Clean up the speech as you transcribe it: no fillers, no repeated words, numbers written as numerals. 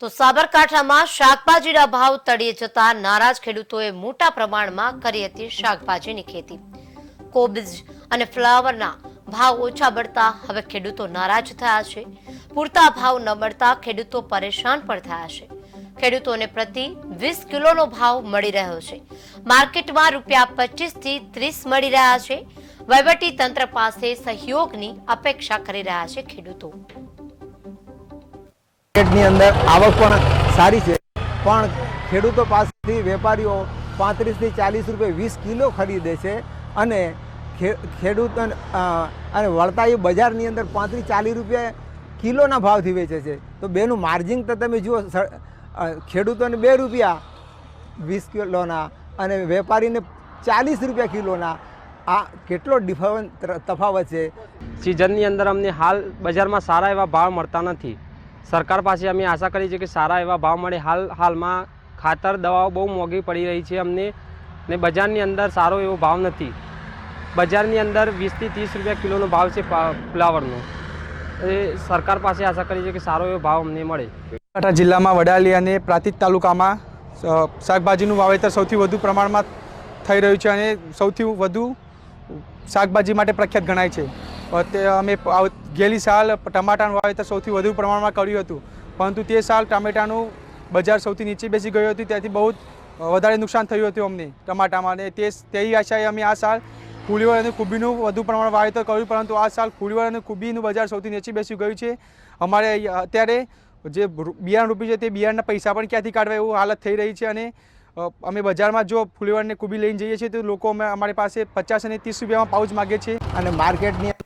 તો સાબરકાંઠામાં શાકભાજીના ભાવ તળિયે જતા નારાજ ખેડૂતોએ મોટા પ્રમાણમાં કરી હતી શાકભાજીની ખેતી। કોબીજ અને ફ્લાવરના ભાવ ઓછા મળતા હવે ખેડૂતો નારાજ થયા છે। પૂરતા ભાવ ન મળતા ખેડૂતો પરેશાન પણ થયા છે। ખેડૂતોને પ્રતિ 20 કિલોનો ભાવ મળી રહ્યો છે। માર્કેટમાં ₹25 થી 30 મળી રહ્યા છે। વહીવટી તંત્ર પાસે સહયોગની અપેક્ષા કરી રહ્યા છે ખેડૂતો। માર્કેટની અંદર આવક પણ સારી છે, પણ ખેડૂતો પાસેથી વેપારીઓ 35 થી 40 રૂપિયા 20 કિલો ખરીદે છે અને ખેડૂતોને અને વળતાઈ બજારની અંદર 35-40 રૂપિયા કિલોના ભાવથી વેચે છે। તો બેનું માર્જિન તો તમે જુઓ, ખેડૂતોને 2 રૂપિયા 20 કિલોના અને વેપારીને 40 રૂપિયા કિલોના, આ કેટલો તફાવત છે। સિઝનની અંદર અમને હાલ બજારમાં સારા એવા ભાવ મળતા નથી। સરકાર પાસે અમે આશા કરી છે કે સારા એવા ભાવ મળે। હાલમાં ખાતર દવાઓ બહુ મોંઘી પડી રહી છે અમને, ને બજારની અંદર સારો એવો ભાવ નથી। બજારની અંદર 20 થી 30 રૂપિયા કિલોનો ભાવ છે ફ્લાવરનો। એ સરકાર પાસે આશા કરી છે કે સારો એવો ભાવ અમને મળે। સાબરકાંઠા જિલ્લામાં વડાલી અને પ્રાંતિજ તાલુકામાં શાકભાજીનું વાવેતર સૌથી વધુ પ્રમાણમાં થઈ રહ્યું છે અને સૌથી વધુ શાકભાજી માટે પ્રખ્યાત ગણાય છે। તે અમે ગયેલી સાલ ટમાટાનું વાવેતર સૌથી વધુ પ્રમાણમાં કર્યું હતું, પરંતુ તે સાલ ટામેટાનું બજાર સૌથી નીચે બેસી ગયું હતું, ત્યાંથી બહુ વધારે નુકસાન થયું હતું અમને ટમાટામાં। અને તેવી આશાએ અમે આ સાલ ફુલીવર અને કુબીનું વધુ પ્રમાણમાં વાવેતર કર્યું, પરંતુ આ સાલ ફુલીવર અને કુબીનું બજાર સૌથી નીચે બેસી ગયું છે। અમારે અત્યારે જે બિયારણ રૂપી છે તે બિયારણના પૈસા પણ ક્યાંથી કાઢવા એવું હાલત થઈ રહી છે। અને અમે બજારમાં જો ફુલીવર અને કુબી લઈને જઈએ છીએ તો લોકો અમારી પાસે 50 અને 30 રૂપિયામાં પાઉચ માગે છે। અને માર્કેટની